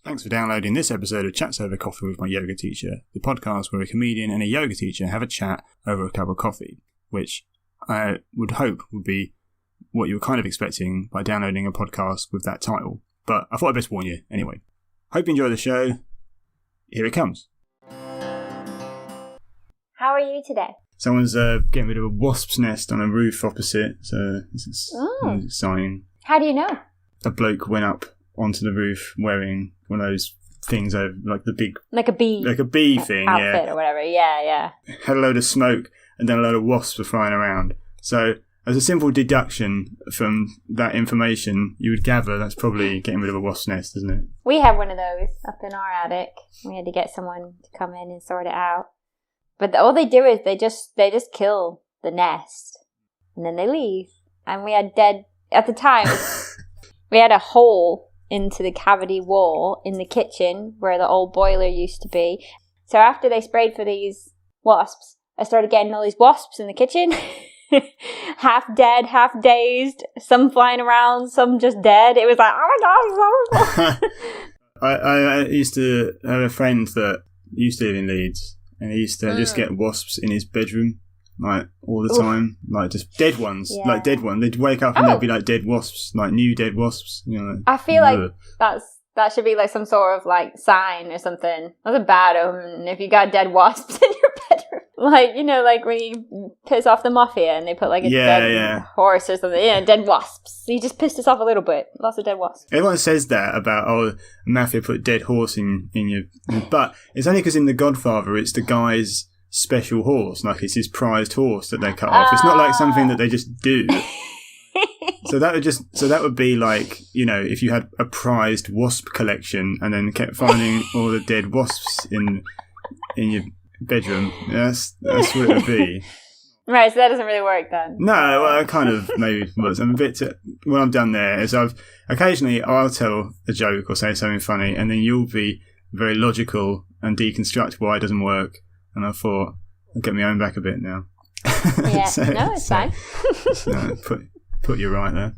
Thanks for downloading this episode of Chats Over Coffee with My Yoga Teacher, the podcast where a comedian and a yoga teacher have a chat over a cup of coffee, which I would hope would be what you were kind of expecting by downloading a podcast with that title. But I thought I'd best warn you anyway. Hope you enjoy the show. Here it comes. How are you today? Someone's getting rid of a wasp's nest on a roof opposite, so it's exciting. How do you know? A bloke went up onto the roof wearing one of those things over, like the big... Like a bee thing, outfit yeah. Or whatever, yeah. Had a load of smoke, and then a load of wasps were flying around. So, as a simple deduction from that information, you would gather that's probably getting rid of a wasp's nest, isn't it? We have one of those up in our attic. We had to get someone to come in and sort it out. But all they do is they just kill the nest, and then they leave. And we had at the time, we had a hole into the cavity wall in the kitchen where the old boiler used to be. So after they sprayed for these wasps, I started getting all these wasps in the kitchen. Half dead, half dazed, some flying around, some just dead. It was like, oh my god, I used to have a friend that used to live in Leeds, and he used to just get wasps in his bedroom, like, all the time. Like, just dead ones. Yeah. Like, dead ones. They'd wake up and they'd be like dead wasps, like new dead wasps. You know. I feel like that should be like some sort of like sign or something. That's a bad omen if you got dead wasps in your bedroom. Like, you know, like when you piss off the mafia and they put like a dead horse or something. Yeah, dead wasps. You just pissed us off a little bit. Lots of dead wasps. Everyone says that about, mafia put dead horse in your... But it's only because in The Godfather it's the guy's special horse. Like, it's his prized horse that they cut off. It's not like something that they just do. So that would be like, you know, if you had a prized wasp collection and then kept finding all the dead wasps in your bedroom. That's what it would be. Right, so that doesn't really work then. No, well, I kind of maybe was. I'm a bit. When I'm done there, is occasionally I'll tell a joke or say something funny, and then you'll be very logical and deconstruct why it doesn't work. And I thought I'll get my own back a bit now. Yeah, it's fine. Put you right there.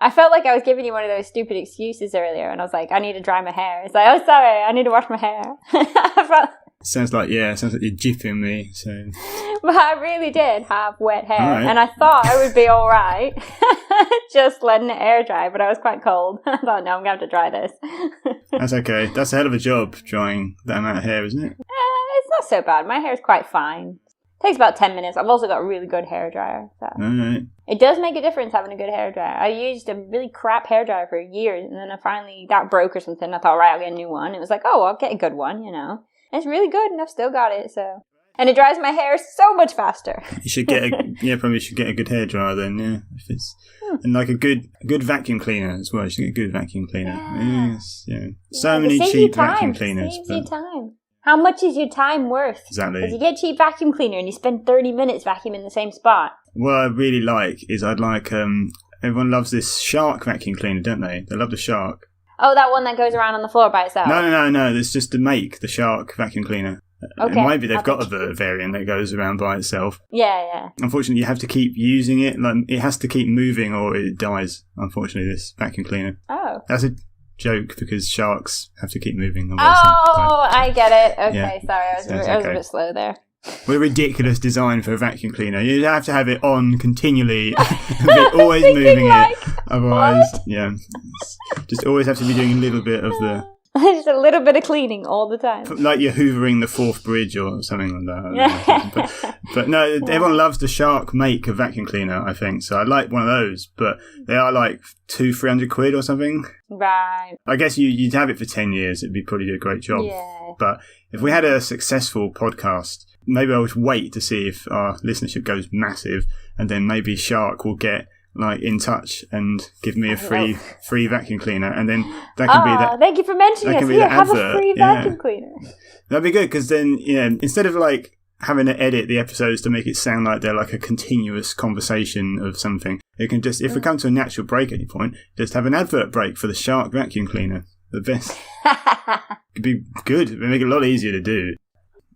I felt like I was giving you one of those stupid excuses earlier, and I was like, I need to dry my hair. It's like, oh, sorry, I need to wash my hair. Sounds like you're jipping me. So, but I really did have wet hair, right. And I thought I would be all right, just letting it air dry. But I was quite cold. I thought, no, I'm going to have to dry this. That's okay. That's a hell of a job drying that amount of hair, isn't it? It's not so bad. My hair is quite fine. It takes about 10 minutes. I've also got a really good hairdryer. So. All right. It does make a difference having a good hairdryer. I used a really crap hairdryer for years, and then that broke or something. I thought, right, I'll get a new one. It was like, oh, I'll get a good one, you know. And it's really good, and I've still got it, so. And it dries my hair so much faster. You should get probably should get a good hairdryer then, yeah. If it's and like a good vacuum cleaner as well. You should get a good vacuum cleaner. Yeah. Yes, yeah. So many cheap vacuum cleaners. Saves you time. How much is your time worth? Exactly. Because you get a cheap vacuum cleaner and you spend 30 minutes vacuuming the same spot. What I really like is everyone loves this shark vacuum cleaner, don't they? They love the shark. Oh, that one that goes around on the floor by itself? No. That's just to make the shark vacuum cleaner. Okay. Maybe they've got a variant that goes around by itself. Yeah. Unfortunately, you have to keep using it. Like, it has to keep moving or it dies, unfortunately, this vacuum cleaner. Oh. That's a joke because sharks have to keep moving. I get it. Okay, yeah. Sorry, I was a bit slow there. What a ridiculous design for a vacuum cleaner. You have to have it on continually, always moving it. Otherwise, yeah, just always have to be doing a little bit of the... Just a little bit of cleaning all the time. Like you're hoovering the Forth Bridge or something like that. But no, everyone loves the Shark make of vacuum cleaner, I think. So I'd like one of those, but they are like £200-300 or something. Right. I guess you'd have it for 10 years. It'd probably do a great job. Yeah. But if we had a successful podcast, maybe I would wait to see if our listenership goes massive, and then maybe Shark will get in touch and give me a free vacuum cleaner, and then that can be that. Thank you for mentioning us. Here, have a free vacuum cleaner. That'd be good, because then, instead of having to edit the episodes to make it sound like they're like a continuous conversation of something, it can just, if we come to a natural break at any point, just have an advert break for the Shark vacuum cleaner. The best. It'd be good. It'd make it a lot easier to do.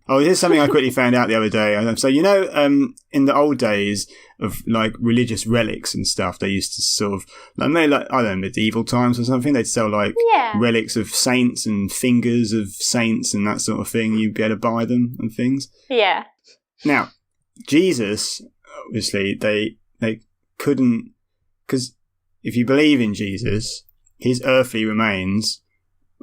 Oh, here's something I quickly found out the other day. So, you know, in the old days of like religious relics and stuff, they used to sort of, like, maybe like, I don't know, medieval times or something, they'd sell like relics of saints and fingers of saints and that sort of thing. You'd be able to buy them and things. Yeah. Now, Jesus, obviously, they couldn't, because if you believe in Jesus, his earthly remains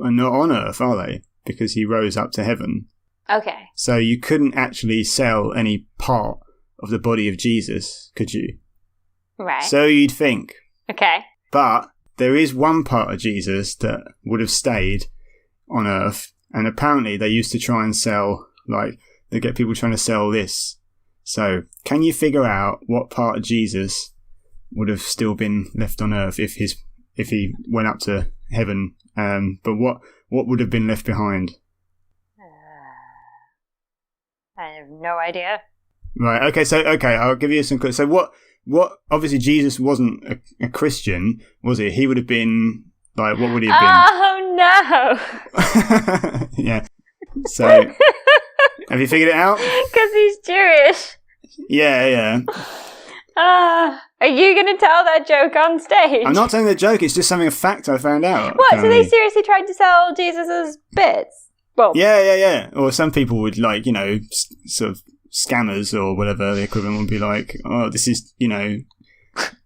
are not on earth, are they? Because he rose up to heaven. Okay. So you couldn't actually sell any part of the body of Jesus, could you? Right. So you'd think. Okay. But there is one part of Jesus that would have stayed on earth, and apparently they used to try and sell, like, they get people trying to sell this. So can you figure out what part of Jesus would have still been left on earth if he went up to heaven? But what would have been left behind? I have no idea. Right. Okay. I'll give you some. So what? Obviously, Jesus wasn't a Christian, was he? He would have been like, what would he have been? Oh no! Yeah. So, have you figured it out? Because he's Jewish. Yeah. Are you going to tell that joke on stage? I'm not telling the joke. It's just a fact I found out. What? Apparently. So they seriously tried to sell Jesus's bits? Well, yeah. Or some people would, like, you know, sort of scammers or whatever the equivalent would be like, oh, this is, you know,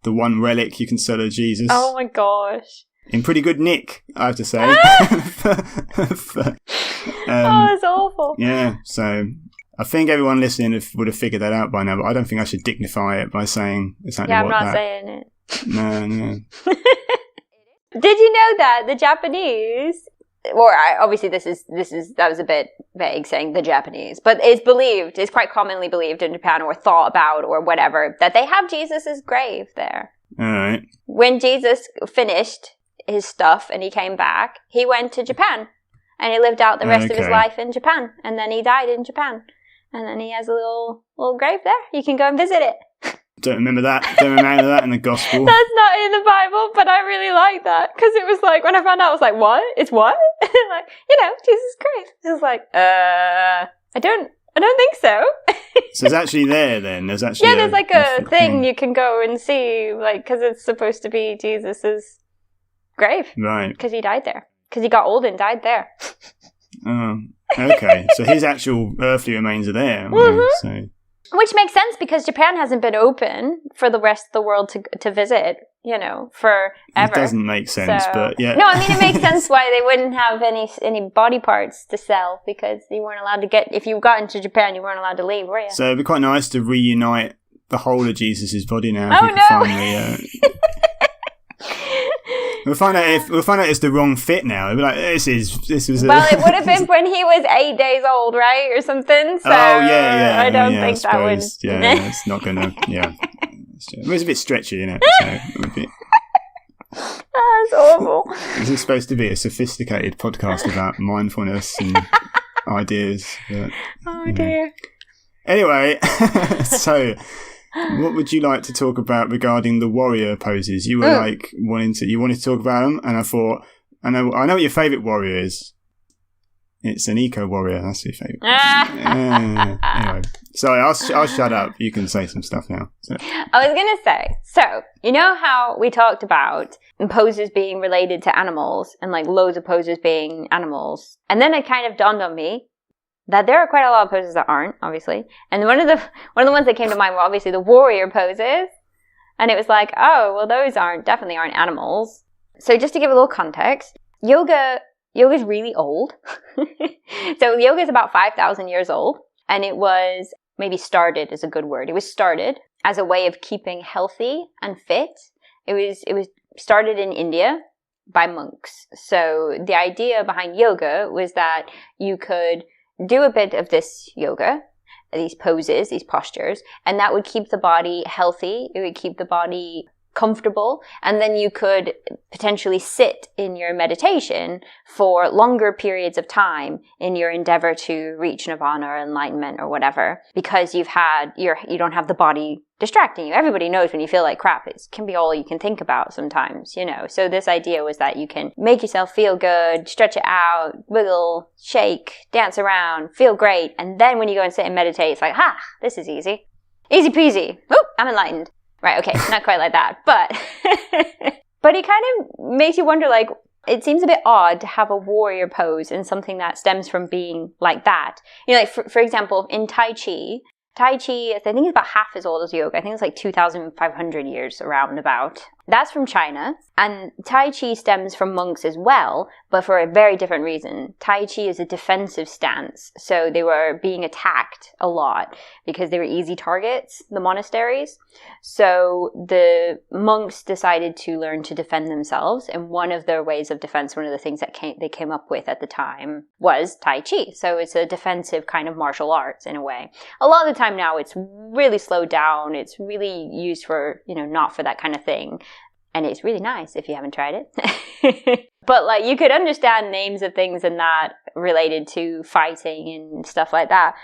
the one relic you can sell of Jesus. Oh my gosh. In pretty good nick, I have to say. Oh, that's awful. Yeah, so I think everyone listening would have figured that out by now, but I don't think I should dignify it by saying exactly what that... Yeah, I'm not saying it. No. Did you know that the Japanese... Or obviously that was a bit vague saying the Japanese, but it's quite commonly believed in Japan or thought about or whatever, that they have Jesus's grave there. All right. When Jesus finished his stuff and he came back, he went to Japan and he lived out the rest of his life in Japan, and then he died in Japan, and then he has a little grave there. You can go and visit it. Don't remember that in the gospel. That's not in the Bible, but I really like that because it was like, when I found out, I was like, what? It's what? Like, you know, Jesus Christ. It was like, I don't think so. So it's actually there then. There's actually there's like a thing you can go and see, like, because it's supposed to be Jesus's grave, right? Because he died there. Because he got old and died there. Oh, okay. So his actual earthly remains are there. Mm-hmm. So. Which makes sense because Japan hasn't been open for the rest of the world to visit, you know, forever. It doesn't make sense, but yeah. No, I mean, it makes sense why they wouldn't have any body parts to sell, because you weren't allowed to if you got into Japan, you weren't allowed to leave, were you? So it'd be quite nice to reunite the whole of Jesus' body now. Oh, no! Finally, We'll find out it's the wrong fit now. It'll be like, this was. Well, it would have been when he was 8 days old, right, or something. So I don't think that would. Yeah, it's not gonna. Yeah, it was a bit stretchy, you know. So it would be. Oh, that's awful. This is supposed to be a sophisticated podcast about mindfulness and ideas. But, dear. Anyway, so. What would you like to talk about regarding the warrior poses? You were wanted to talk about them, and I thought, I know what your favourite warrior is. It's an eco warrior. That's your favourite. Anyway, sorry, I'll shut up. You can say some stuff now. So. I was gonna say, so you know how we talked about poses being related to animals and like loads of poses being animals, and then it kind of dawned on me that there are quite a lot of poses that aren't, obviously. And one of the ones that came to mind were obviously the warrior poses. And it was like, oh, well, those definitely aren't animals. So just to give a little context, yoga's really old. So yoga is about 5,000 years old. And it was, maybe started is a good word. It was started as a way of keeping healthy and fit. It was started in India by monks. So the idea behind yoga was that you could do a bit of this yoga, these poses, these postures, and that would keep the body healthy. It would keep the body comfortable, and then you could potentially sit in your meditation for longer periods of time in your endeavor to reach nirvana or enlightenment or whatever, because you don't have the body distracting you. Everybody knows when you feel like crap, it can be all you can think about sometimes, So this idea was that you can make yourself feel good, stretch it out, wiggle, shake, dance around, feel great, and then when you go and sit and meditate, it's like, this is easy. Easy peasy. Whoop, I'm enlightened. Right, okay, not quite like that, but but it kind of makes you wonder, like, it seems a bit odd to have a warrior pose in something that stems from being like that. Like, for example, in Tai Chi, I think it's about half as old as yoga. I think it's like 2,500 years around about. That's from China. And Tai Chi stems from monks as well, but for a very different reason. Tai Chi is a defensive stance. So they were being attacked a lot because they were easy targets, the monasteries. So the monks decided to learn to defend themselves. And one of their ways of defense, one of the things that they came up with at the time was Tai Chi. So it's a defensive kind of martial arts in a way. A lot of the time now it's really slowed down. It's really used for, not for that kind of thing. And it's really nice if you haven't tried it. But like, you could understand names of things and that related to fighting and stuff like that.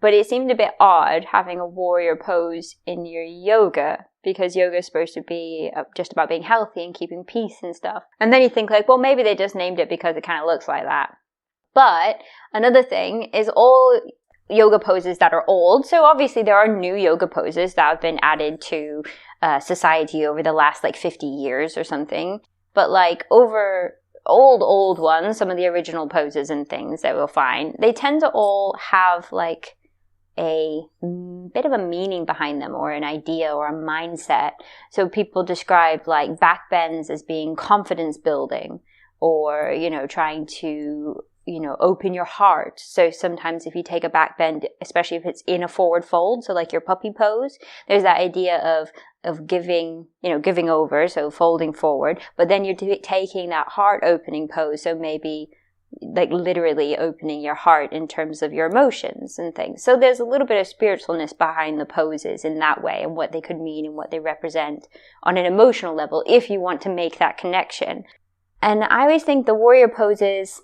But it seemed a bit odd having a warrior pose in your yoga, because yoga is supposed to be just about being healthy and keeping peace and stuff. And then you think like, well, maybe they just named it because it kind of looks like that. But another thing is all yoga poses that are old. So obviously there are new yoga poses that have been added to society over the last like 50 years or something. But like over old ones, some of the original poses and things that we'll find, they tend to all have like a bit of a meaning behind them, or an idea or a mindset. So people describe like back bends as being confidence building, or, trying to open your heart. So sometimes if you take a back bend, especially if it's in a forward fold, so like your puppy pose, there's that idea of giving over, so folding forward, but then you're taking that heart opening pose, so maybe like literally opening your heart in terms of your emotions and things. So there's a little bit of spiritualness behind the poses in that way, and what they could mean and what they represent on an emotional level, if you want to make that connection. And I always think the warrior poses,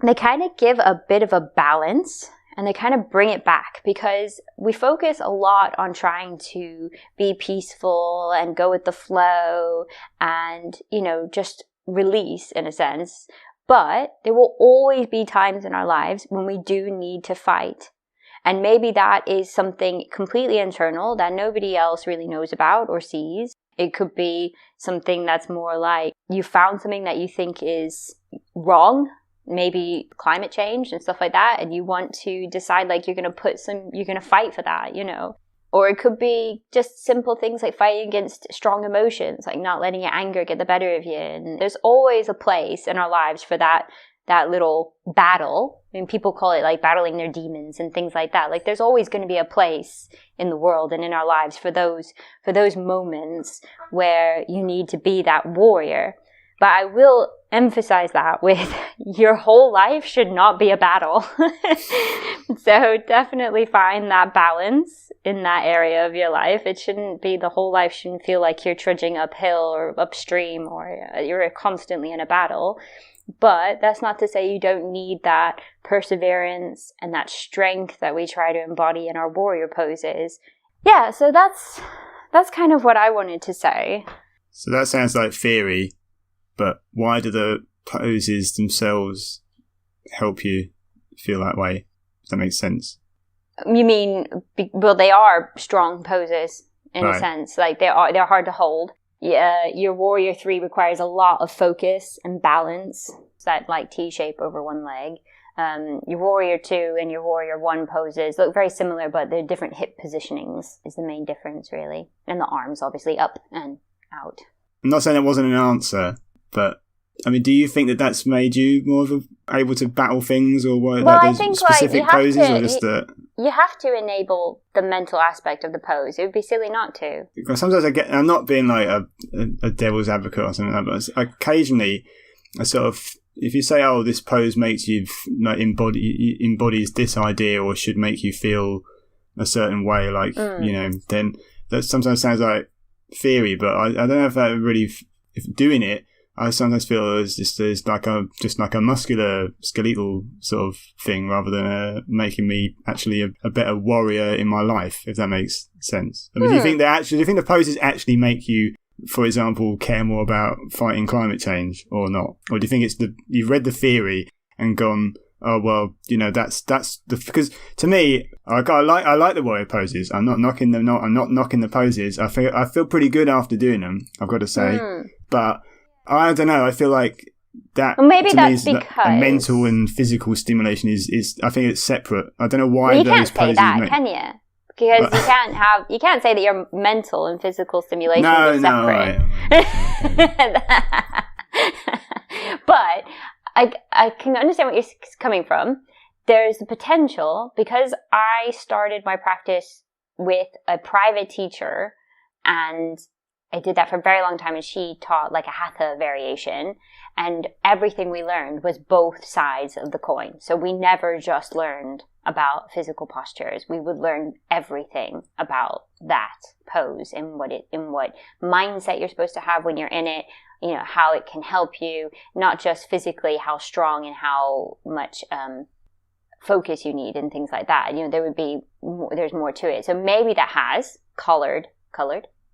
they kind of give a bit of a balance, and they kind of bring it back, because we focus a lot on trying to be peaceful and go with the flow and, just release in a sense. But there will always be times in our lives when we do need to fight. And maybe that is something completely internal that nobody else really knows about or sees. It could be something that's more like you found something that you think is wrong, maybe climate change and stuff like that, and you want to decide like you're going to fight for that, Or it could be just simple things like fighting against strong emotions, like not letting your anger get the better of you. And there's always a place in our lives for that little battle. I mean, people call it like battling their demons and things like that. Like there's always going to be a place in the world and in our lives for those moments where you need to be that warrior. But I will emphasize that with your whole life should not be a battle. So definitely find that balance in that area of your life. It shouldn't be, the whole life shouldn't feel like you're trudging uphill or upstream, or you're constantly in a battle. But that's not to say you don't need that perseverance and that strength that we try to embody in our warrior poses. Yeah, so that's kind of what I wanted to say. So that sounds like theory, but why do the poses themselves help you feel that way? Does that make sense? You mean, well, they are strong poses in a sense. Like they're hard to hold. Yeah, your Warrior 3 requires a lot of focus and balance. It's that like T-shape over one leg. Your Warrior 2 and your Warrior 1 poses look very similar, but they're different hip positionings is the main difference, really. And the arms, obviously, up and out. I'm not saying that wasn't an answer, but I mean, do you think that that's made you more able to battle things, or what? Well, like I think specific poses, or just you have to enable the mental aspect of the pose. It would be silly not to. Because sometimes I'm not being like a devil's advocate or something like that, but occasionally I sort of, if you say, oh, this pose makes you like embodies this idea, or should make you feel a certain way, like then that sometimes sounds like theory, but I don't know if that really, if doing it, I sometimes feel there's like a muscular skeletal sort of thing rather than making me actually a better warrior in my life, if that makes sense. I mean, do you think the poses actually make you, for example, care more about fighting climate change or not? Or do you think it's you've read the theory and gone, oh well, that's because to me, I like the warrior poses. I'm not knocking them. I'm not knocking the poses. I feel pretty good after doing them, I've got to say. But I don't know. I feel like that. Well, maybe that's because a mental and physical stimulation is. I think it's separate. I don't know why you those poses. You can't say that, can you? Because you can't say that your mental and physical stimulation is separate. Right. But I can understand where you're coming from. There's the potential, because I started my practice with a private teacher, and I did that for a very long time, and she taught like a hatha variation, and everything we learned was both sides of the coin. So we never just learned about physical postures. We would learn everything about that pose and what mindset you're supposed to have when you're in it, how it can help you, not just physically, how strong and how much focus you need and things like that. There's more to it. So maybe that has colored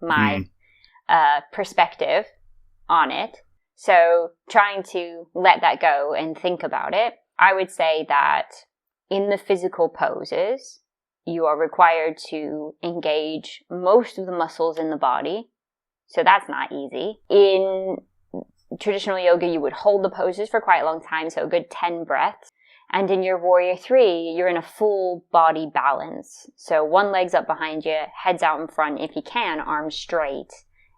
my perspective on it. So trying to let that go and think about it, I would say that in the physical poses, you are required to engage most of the muscles in the body. So that's not easy. In traditional yoga, you would hold the poses for quite a long time, so a good 10 breaths. And in your Warrior 3, you're in a full body balance. So one leg's up behind you, head's out in front, if you can, arms straight,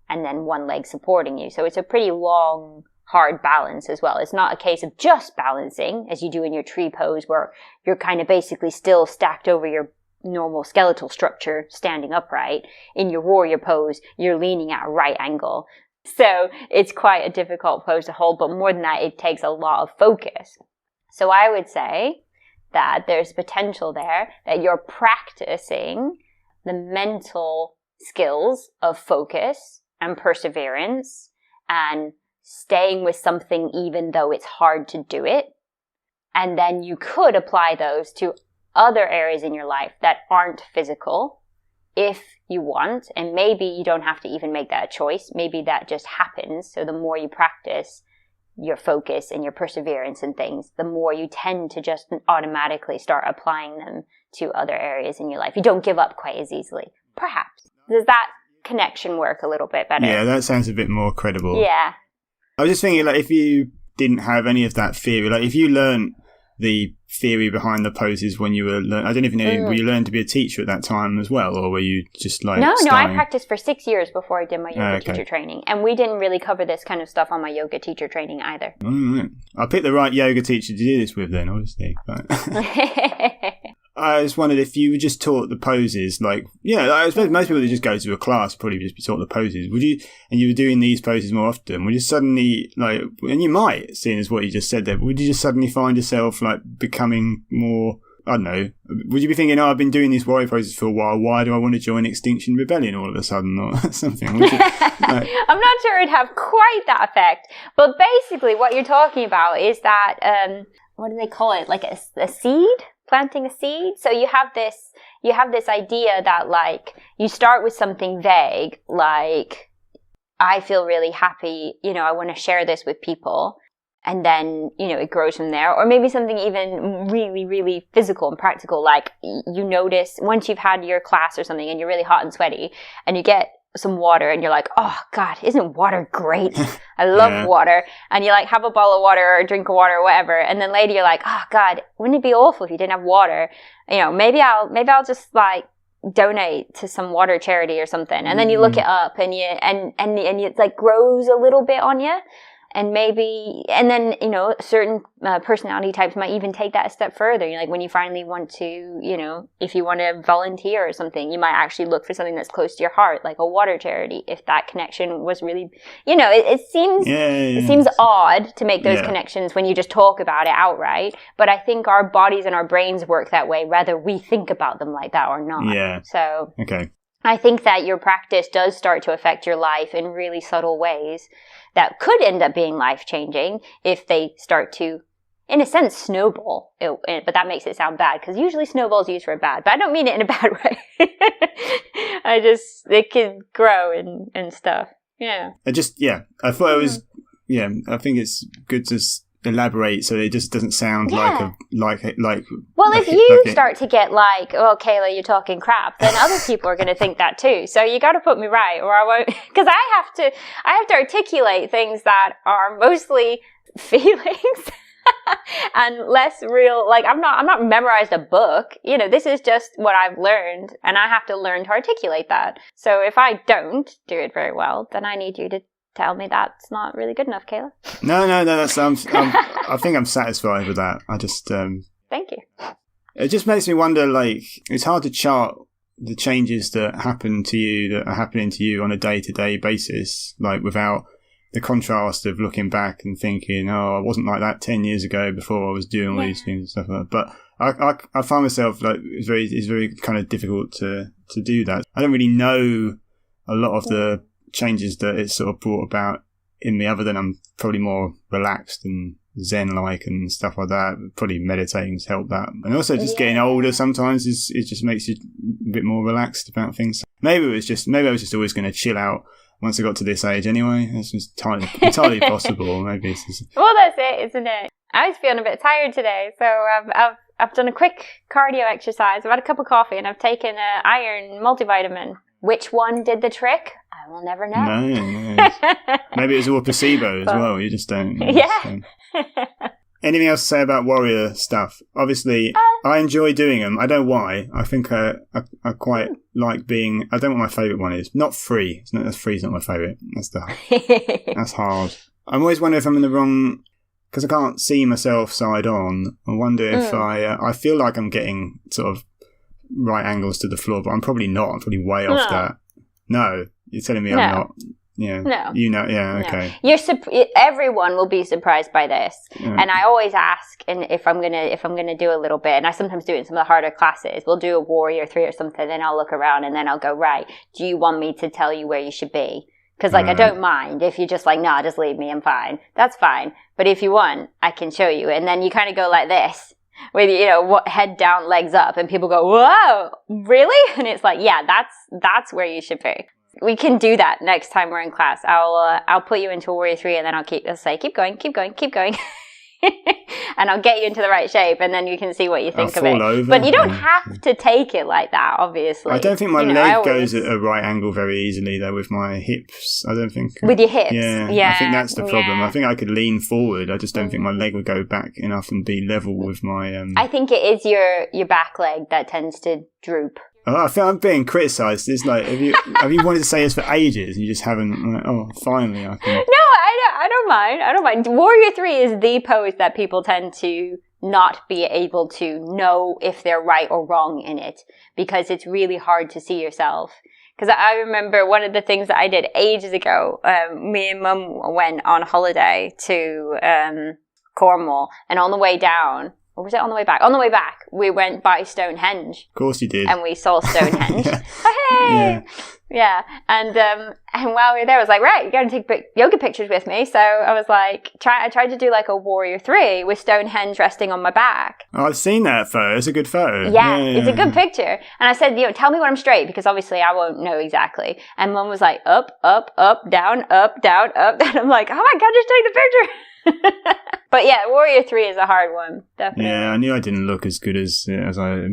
and then one leg supporting you. So it's a pretty long, hard balance as well. It's not a case of just balancing, as you do in your tree pose, where you're kind of basically still stacked over your normal skeletal structure, standing upright. In your warrior pose, you're leaning at a right angle. So it's quite a difficult pose to hold, but more than that, it takes a lot of focus. So I would say that there's potential there that you're practicing the mental skills of focus and perseverance and staying with something even though it's hard to do it. And then you could apply those to other areas in your life that aren't physical if you want. And maybe you don't have to even make that a choice. Maybe that just happens. So the more you practice your focus and your perseverance and things, the more you tend to just automatically start applying them to other areas in your life. You don't give up quite as easily. Perhaps. Does that connection work a little bit better? Yeah, that sounds a bit more credible. Yeah. I was just thinking, like, if you didn't have any of that theory, like if you learned the theory behind the poses when you were I don't even know, were you learning to be a teacher at that time as well, or were you just like No, I practiced for 6 years before I did my yoga teacher training, and we didn't really cover this kind of stuff on my yoga teacher training either. I picked the right yoga teacher to do this with then, obviously. But I just wondered if you were just taught the poses, like, I suppose most people that just go to a class probably just be taught the poses. Would you, and you were doing these poses more often, would you suddenly, like, and you might, seeing as what you just said there, but would you just suddenly find yourself, like, becoming more, I don't know, would you be thinking, I've been doing these warrior poses for a while, why do I want to join Extinction Rebellion all of a sudden, or something? Would you, like, I'm not sure it'd have quite that effect, but basically what you're talking about is that, what do they call it, like a seed? Planting a seed. So you have this idea that, like, you start with something vague, like, I feel really happy, I want to share this with people. And then, it grows from there. Or maybe something even really, really physical and practical, like you notice once you've had your class or something and you're really hot and sweaty and you get some water and you're like, oh God, isn't water great? I love water. And you like have a bottle of water or a drink of water or whatever. And then later you're like, oh God, wouldn't it be awful if you didn't have water? Maybe I'll just like donate to some water charity or something. And then you look it up and it like grows a little bit on you. And then, certain personality types might even take that a step further. Like when you finally want to, if you want to volunteer or something, you might actually look for something that's close to your heart, like a water charity. If that connection was really, it seems odd to make those connections when you just talk about it outright. But I think our bodies and our brains work that way, whether we think about them like that or not. Yeah. So. Okay. I think that your practice does start to affect your life in really subtle ways that could end up being life-changing if they start to, in a sense, snowball. But that makes it sound bad, because usually snowball's used for a bad. But I don't mean it in a bad way. It could grow and stuff. Yeah. I thought it was, I think it's good to elaborate so it just doesn't sound Well, like if you start to get like, oh, Kayla, you're talking crap, then other people are going to think that too. So you got to put me right, or I won't, because I have to articulate things that are mostly feelings and less real. Like I'm not memorized a book. This is just what I've learned, and I have to learn to articulate that. So if I don't do it very well, then I need you to tell me that's not really good enough, Kayla. No. I think I'm satisfied with that. I just. Thank you. It just makes me wonder. Like, it's hard to chart the changes that are happening to you on a day-to-day basis, like without the contrast of looking back and thinking, "Oh, I wasn't like that 10 years ago before I was doing all these things and stuff like that." But I find myself like it's very kind of difficult to do that. I don't really know a lot of the changes that it's sort of brought about in me, other than I'm probably more relaxed and zen-like and stuff like that. Probably meditating's helped that, and also just getting older sometimes it just makes you a bit more relaxed about things. Maybe I was just always going to chill out once I got to this age anyway. It's just entirely possible. Maybe it's just... Well, that's it, isn't it? I was feeling a bit tired today, so I've done a quick cardio exercise. I've had a cup of coffee and I've taken an iron multivitamin. Which one did the trick? I will never know. No. Maybe it was all placebo as well. You just don't. Anything else to say about warrior stuff? Obviously, I enjoy doing them. I don't know why. I think I quite like being... I don't know what my favourite one is. Not free. Free's not my favourite. That's hard. I'm always wondering if I'm in the wrong... Because I can't see myself side on. I wonder if I feel like I'm getting sort of right angles to the floor, but I'm probably not. I'm probably way off that. No, you're telling me I'm not. Yeah. No. Yeah. Okay. Everyone will be surprised by this, and I always ask, and if I'm gonna do a little bit, and I sometimes do it in some of the harder classes. We'll do a Warrior 3 or something, then I'll look around, and then I'll go, right, do you want me to tell you where you should be? Because I don't mind if you're just like, nah, just leave me, I'm fine. That's fine. But if you want, I can show you, and then you kind of go like this, with head down, legs up, and people go, whoa, really? And it's like, yeah, that's where you should be. We can do that next time we're in class. I'll put you into Warrior 3, and then I'll say, keep going. And I'll get you into the right shape, and then you can see what you think of it. Over. But you don't have to take it like that, obviously. I don't think my leg goes at a right angle very easily, though, with my hips. I don't think... With your hips? Yeah. I think that's the problem. I think I could lean forward. I just don't think my leg would go back enough and be level with my... I think it is your back leg that tends to droop. Oh, I feel I'm being criticised. It's like, have you wanted to say this for ages? And you just haven't. Like, oh, finally, I can. No, I don't mind. Warrior 3 is the pose that people tend to not be able to know if they're right or wrong in it, because it's really hard to see yourself. Because I remember one of the things that I did ages ago. Me and Mum went on holiday to Cornwall, and on the way down. Or was it on the way back? On the way back, we went by Stonehenge. Of course you did. And we saw Stonehenge. Hey! Yeah. And while we were there, I was like, right, you're going to take yoga pictures with me. So I was like, I tried to do like a Warrior 3 with Stonehenge resting on my back. Oh, I've seen that photo. It's a good photo. Yeah, it's a good picture. And I said, tell me when I'm straight, because obviously I won't know exactly. And Mum was like, up, down, up, down, up. And I'm like, oh my God, just take the picture. But yeah, Warrior 3 is a hard one, definitely. Yeah, I knew I didn't look as good as I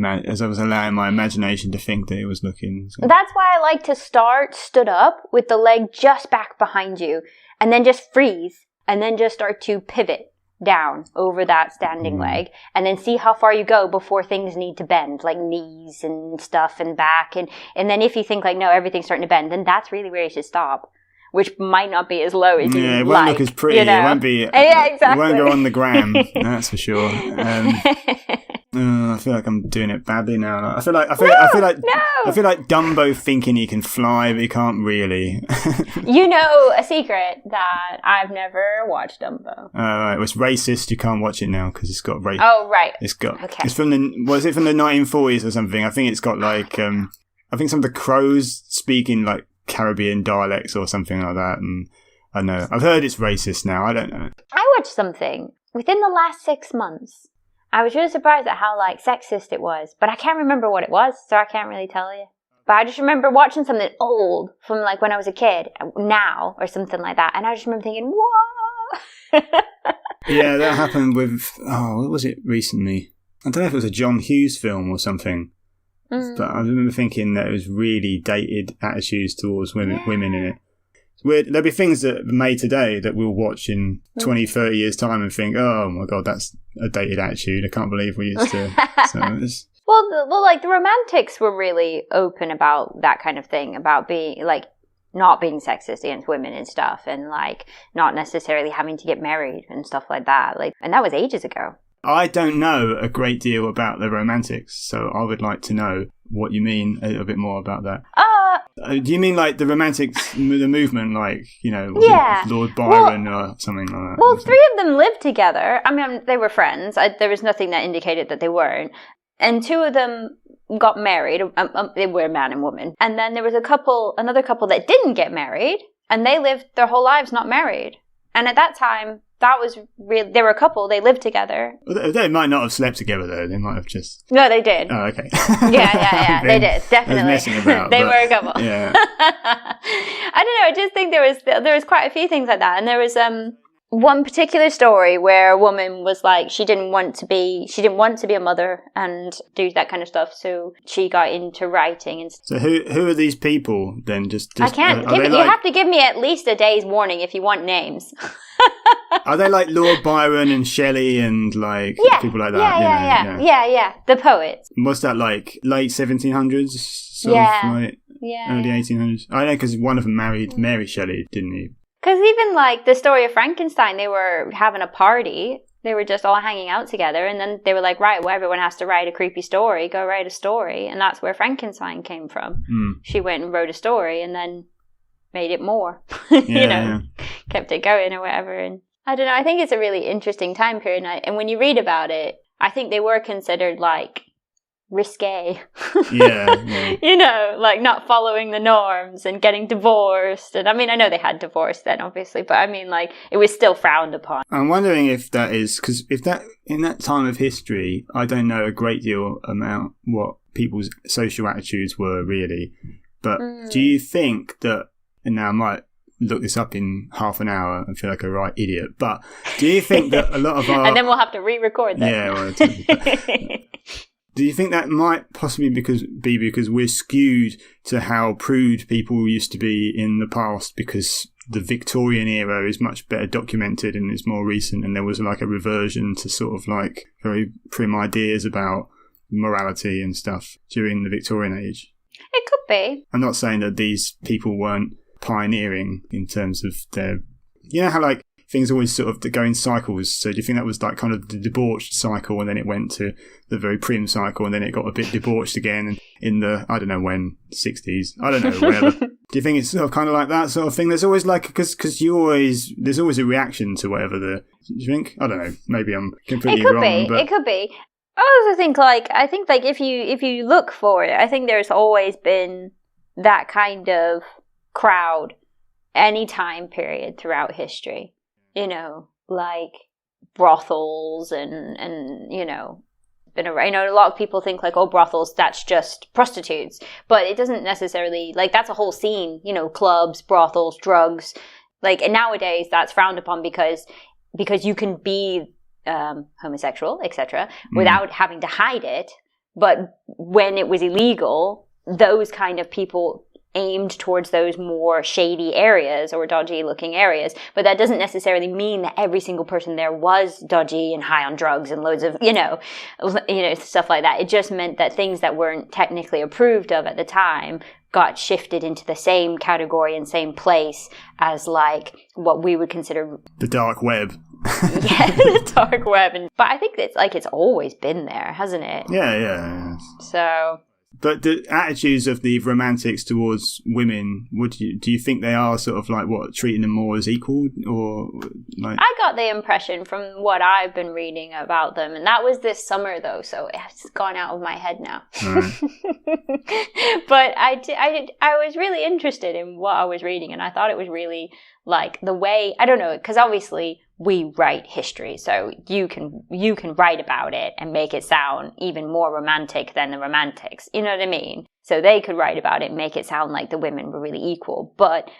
was allowing my imagination to think that it was looking. So. That's why I like to start stood up with the leg just back behind you, and then just freeze, and then just start to pivot down over that standing leg, and then see how far you go before things need to bend, like knees and stuff and back, and then if you think like, no, everything's starting to bend, then that's really where you should stop. Which might not be as low as you it won't like, look as pretty. It won't be. Yeah, exactly. It won't go on the gram. That's for sure. I feel like I'm doing it badly now. I feel like Dumbo thinking he can fly, but he can't really. You know a secret that I've never watched Dumbo. Right. It's racist. You can't watch it now because it's got race. Oh right. It's got. Okay. It's from the. Was it from the 1940s or something? I think it's got like. I think some of the crows speak in like Caribbean dialects or something like that. And I know I've heard it's racist now. I don't know. I watched something within the last 6 months. I was really surprised at how like sexist it was, but I can't remember what it was, so I can't really tell you. But I just remember watching something old from like when I was a kid, now or something like that, and I just remember thinking, "Whoa!" Yeah, that happened with what was it recently? I don't know if it was a John Hughes film or something, but I remember thinking that it was really dated attitudes towards women in it. It's weird. There'll be things that are made today that we'll watch in 20, 30 years' time and think, oh my god, that's a dated attitude. I can't believe we used to. So it's... Well, like the Romantics were really open about that kind of thing, about being like not being sexist against women and stuff, and like not necessarily having to get married and stuff like that. Like, and that was ages ago. I don't know a great deal about the Romantics, so I would like to know what you mean a little bit more about that. Do you mean like the Romantics, the movement, like, you know, Lord Byron or something like that? Well, 3 of them lived together. I mean, they were friends. There was nothing that indicated that they weren't. And 2 of them got married. They were man and woman. And then there was another couple that didn't get married, and they lived their whole lives not married. And at that time, that was real. They were a couple. They lived together. Well, they might not have slept together, though. They might have just... No, they did. Oh, okay. Yeah. They did, definitely. I was messing about. They were a couple. Yeah. I don't know. I just think there was quite a few things like that. And there was one particular story where a woman was like, she didn't want to be a mother and do that kind of stuff, so she got into writing. And so who are these people then? Just I can't. You have to give me at least a day's warning if you want names. Are they like Lord Byron and Shelley and like people like that? Yeah. The poets. What's that, like late 1700s? Early 1800s. I know, because one of them married Mary Shelley, didn't he? Because even like the story of Frankenstein, they were having a party. They were just all hanging out together, and then they were like, right, well, everyone has to write a creepy story. Go write a story, and that's where Frankenstein came from. She went and wrote a story, and then made it more. Kept it going or whatever. And I don't know. I think it's a really interesting time period, and when you read about it, I think they were considered like risque. You know, like not following the norms and getting divorced. And I mean, I know they had divorce then, obviously, but I mean, like, it was still frowned upon. I'm wondering if that is, because if that, in that time of history, I don't know a great deal about what people's social attitudes were really, but do you think that, and now I might look this up in half an hour and feel like a right idiot, but do you think that a lot of our... And then we'll have to re-record that. Yeah, well, do you think that might possibly be because we're skewed to how prude people used to be in the past, because the Victorian era is much better documented and it's more recent, and there was like a reversion to sort of like very prim ideas about morality and stuff during the Victorian age? It could be. I'm not saying that these people weren't pioneering in terms of their... You know how like things always sort of go in cycles. So do you think that was like kind of the debauched cycle, and then it went to the very prim cycle, and then it got a bit debauched again in the, I don't know when, 60s? I don't know, whatever. Do you think it's sort of kind of like that sort of thing? There's always like, because there's always a reaction to whatever do you think? I don't know. Maybe I'm completely wrong. It could be. I also think like if you look for it, I think there's always been that kind of crowd any time period throughout history. You know, like brothels and you know, been around. You know, a lot of people think like, oh, brothels, that's just prostitutes, but it doesn't necessarily, like, that's a whole scene. You know, clubs, brothels, drugs. Like, and nowadays that's frowned upon because you can be homosexual, etc., without having to hide it. But when it was illegal, those kind of people aimed towards those more shady areas or dodgy looking areas. But that doesn't necessarily mean that every single person there was dodgy and high on drugs and loads of, you know, stuff like that. It just meant that things that weren't technically approved of at the time got shifted into the same category and same place as like what we would consider the dark web. Yeah, the dark web. But I think it's always been there, hasn't it? Yeah. So But the attitudes of the romantics towards women, do you think they are sort of like treating them more as equal, or like? I got the impression from what I've been reading about them, and that was this summer though, so it's gone out of my head now. Right. But I was really interested in what I was reading, and I thought it was really like the way, I don't know, because obviously we write history, so you can write about it and make it sound even more romantic than the romantics. You know what I mean? So they could write about it and make it sound like the women were really equal. But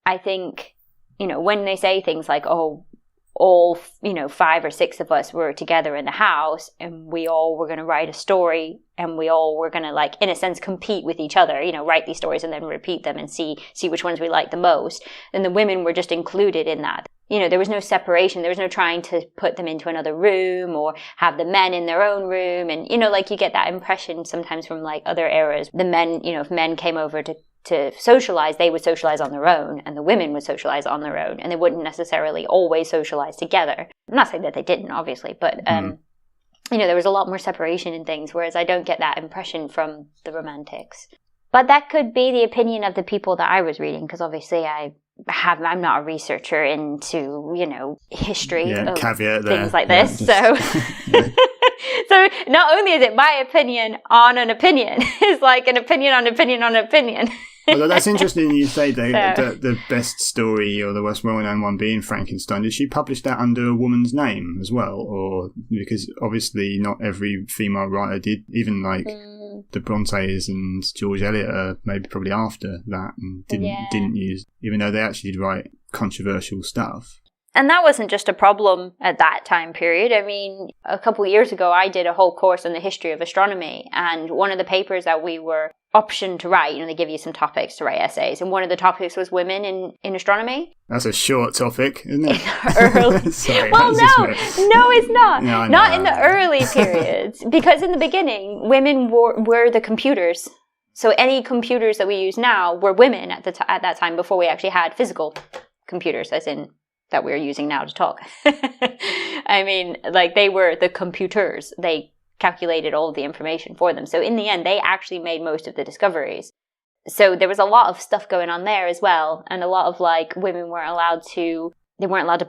I think, when they say things like, oh, all, 5 or 6 of us were together in the house and we all were going to write a story and we all were going to, like, in a sense, compete with each other, write these stories and then repeat them and see which ones we like the most. And the women were just included in that. There was no separation. There was no trying to put them into another room or have the men in their own room. And, like you get that impression sometimes from like other eras. The men, if men came over to socialize, they would socialize on their own, and the women would socialize on their own, and they wouldn't necessarily always socialize together. I'm not saying that they didn't, obviously, but there was a lot more separation in things, whereas I don't get that impression from the romantics. But that could be the opinion of the people that I was reading, because obviously I'm not a researcher into, history of caveat things there. Like this, so... So not only is it my opinion on an opinion, it's like an opinion on opinion on opinion. Well, that's interesting you say the best story or the most well-known one being Frankenstein. Did she publish that under a woman's name as well? Or because obviously not every female writer did, even like the Brontes and George Eliot are maybe probably after that and didn't use, even though they actually did write controversial stuff. And that wasn't just a problem at that time period. I mean, a couple of years ago, I did a whole course on the history of astronomy. And one of the papers that we were optioned to write, they give you some topics to write essays. And one of the topics was women in astronomy. That's a short topic, isn't it? Sorry, well, no, it's not. No, not in the early periods. Because in the beginning, women were the computers. So any computers that we use now were women at that time before we actually had physical computers, as in... that we're using now to talk. I mean, like, they were the computers. They calculated all of the information for them. So in the end, they actually made most of the discoveries. So there was a lot of stuff going on there as well. And a lot of, like, women weren't allowed to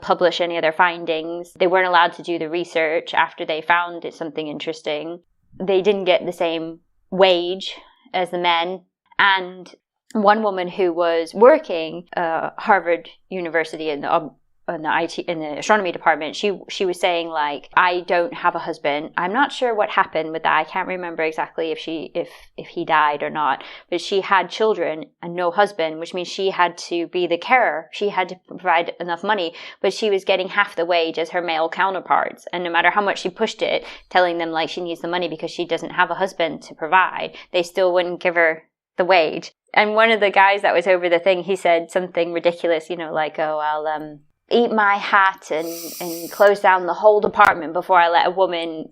publish any of their findings. They weren't allowed to do the research after they found something interesting. They didn't get the same wage as the men. And one woman who was working Harvard University in the astronomy department, she was saying, like, I don't have a husband. I'm not sure what happened with that. I can't remember exactly if he died or not. But she had children and no husband, which means she had to be the carer. She had to provide enough money, but she was getting half the wage as her male counterparts. And no matter how much she pushed it, telling them like she needs the money because she doesn't have a husband to provide, they still wouldn't give her the wage. And one of the guys that was over the thing, he said something ridiculous, like, oh, I'll eat my hat and close down the whole department before I let a woman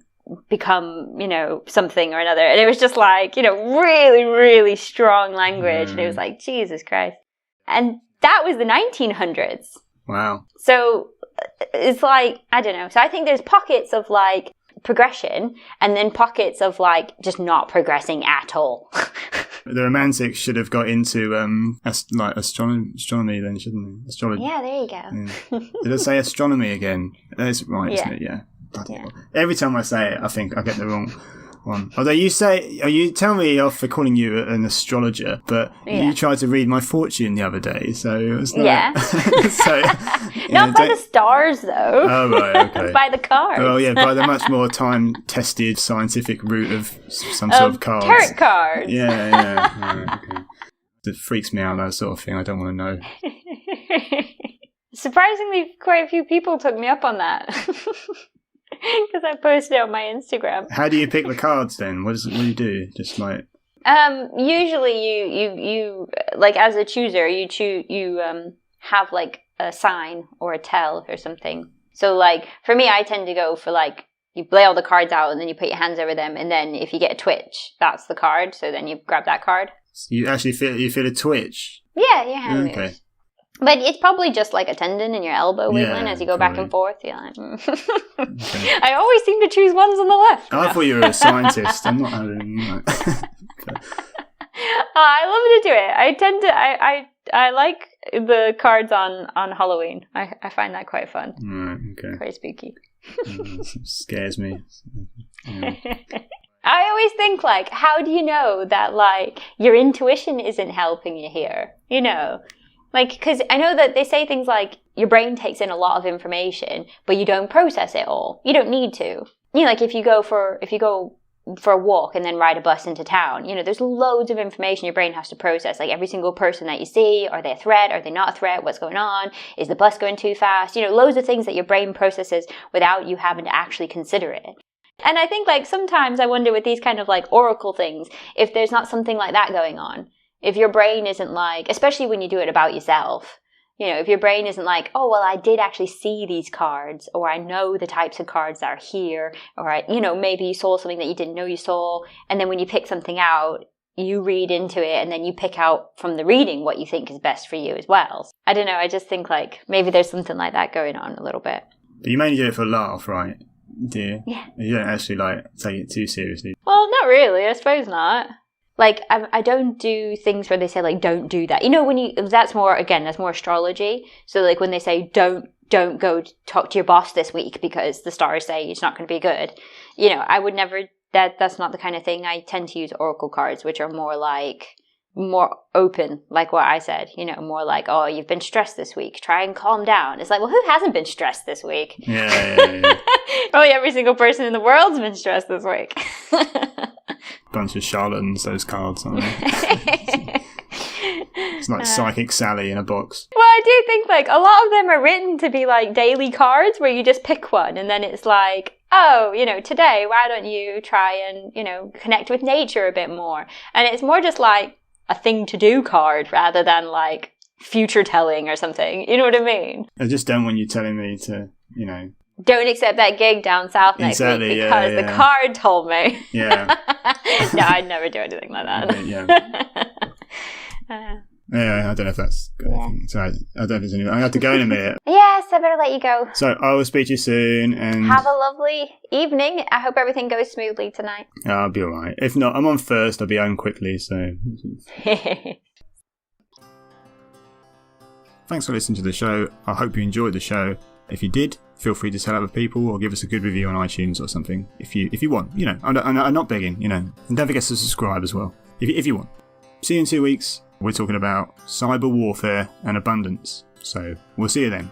become, something or another. And it was just like, really, really strong language. And it was like, Jesus Christ. And that was the 1900s. Wow. So it's like, I don't know. So I think there's pockets of like progression and then pockets of like just not progressing at all. The romantics should have got into astronomy then, shouldn't they? Astrology. Yeah, there you go. Yeah. Did I say astronomy again? That's right, isn't it? Yeah. Every time I say it, I think I get the wrong one. Although you tell me off for calling you an astrologer, but you tried to read my fortune the other day, so it's not... Yeah. Not by the stars, though. Oh, right, okay. By the cards. Well, yeah, by the much more time-tested scientific route of some sort of cards. Tarot cards. Yeah. Right, okay. It freaks me out, that sort of thing. I don't want to know. Surprisingly, quite a few people took me up on that. Because I posted it on my Instagram. How do you pick the cards then? What do you do? Just like... Usually you like, as a chooser, you have like a sign or a tell or something. So like, for me, I tend to go for like, you lay all the cards out and then you put your hands over them, and then if you get a twitch, that's the card. So then you grab that card. So you actually feel a twitch? Yeah, your hand moves. Okay. But it's probably just like a tendon in your elbow wiggling as you go back and forth. You're like, Okay. I always seem to choose ones on the left. I thought you were a scientist. I'm not having that. I love to do it. I tend to. I like the cards on Halloween. I find that quite fun. Right, okay. Quite spooky. Scares me. Yeah. I always think, like, how do you know that, like, your intuition isn't helping you here? You know? Like, because I know that they say things like, your brain takes in a lot of information, but you don't process it all. You don't need to. You know, like, if you go for a walk and then ride a bus into town, you know, there's loads of information your brain has to process. Like, every single person that you see, are they a threat? Are they not a threat? What's going on? Is the bus going too fast? You know, loads of things that your brain processes without you having to actually consider it. And I think, like, sometimes I wonder with these kind of, like, oracle things, if there's not something like that going on. If your brain isn't like, especially when you do it about yourself, you know, if your brain isn't like, oh, well, I did actually see these cards, or I know the types of cards that are here, or, you know, maybe you saw something that you didn't know you saw, and then when you pick something out, you read into it, and then you pick out from the reading what you think is best for you as well. I don't know, I just think, like, maybe there's something like that going on a little bit. But you mainly do it for a laugh, right? Do you? Yeah. You don't actually, like, take it too seriously. Well, not really. I suppose not. Like, I don't do things where they say, like, don't do that. You know, that's more astrology. So, like, when they say, don't go talk to your boss this week because the stars say it's not going to be good. You know, I would never, that's not the kind of thing. I tend to use oracle cards, which are more open, like what I said, you know, more like, oh, you've been stressed this week, try and calm down. It's like, well, who hasn't been stressed this week? Yeah. Probably every single person in the world's been stressed this week. Bunch of charlatans, those cards, aren't they? It's like Psychic Sally in a box. Well, I do think, like, a lot of them are written to be like daily cards where you just pick one and then it's like, oh, you know, today, why don't you try and, you know, connect with nature a bit more? And it's more just like a thing to do card rather than like future telling or something. You know what I mean? I just don't want you telling me to, you know, don't accept that gig down south next week because the card told me. Yeah. No, I'd never do anything like that. Yeah, I don't know if that's good. Yeah. So I don't know if there's anything. I have to go in a minute. Yes, I better let you go. So I will speak to you soon and have a lovely evening. I hope everything goes smoothly tonight. I'll be alright. If not, I'm on first, I'll be home quickly, so thanks for listening to the show. I hope you enjoyed the show. If you did, feel free to tell other people or give us a good review on iTunes or something. If you want, you know, I'm not begging, you know. And don't forget to subscribe as well, if you want. See you in 2 weeks. We're talking about cyber warfare and abundance. So we'll see you then.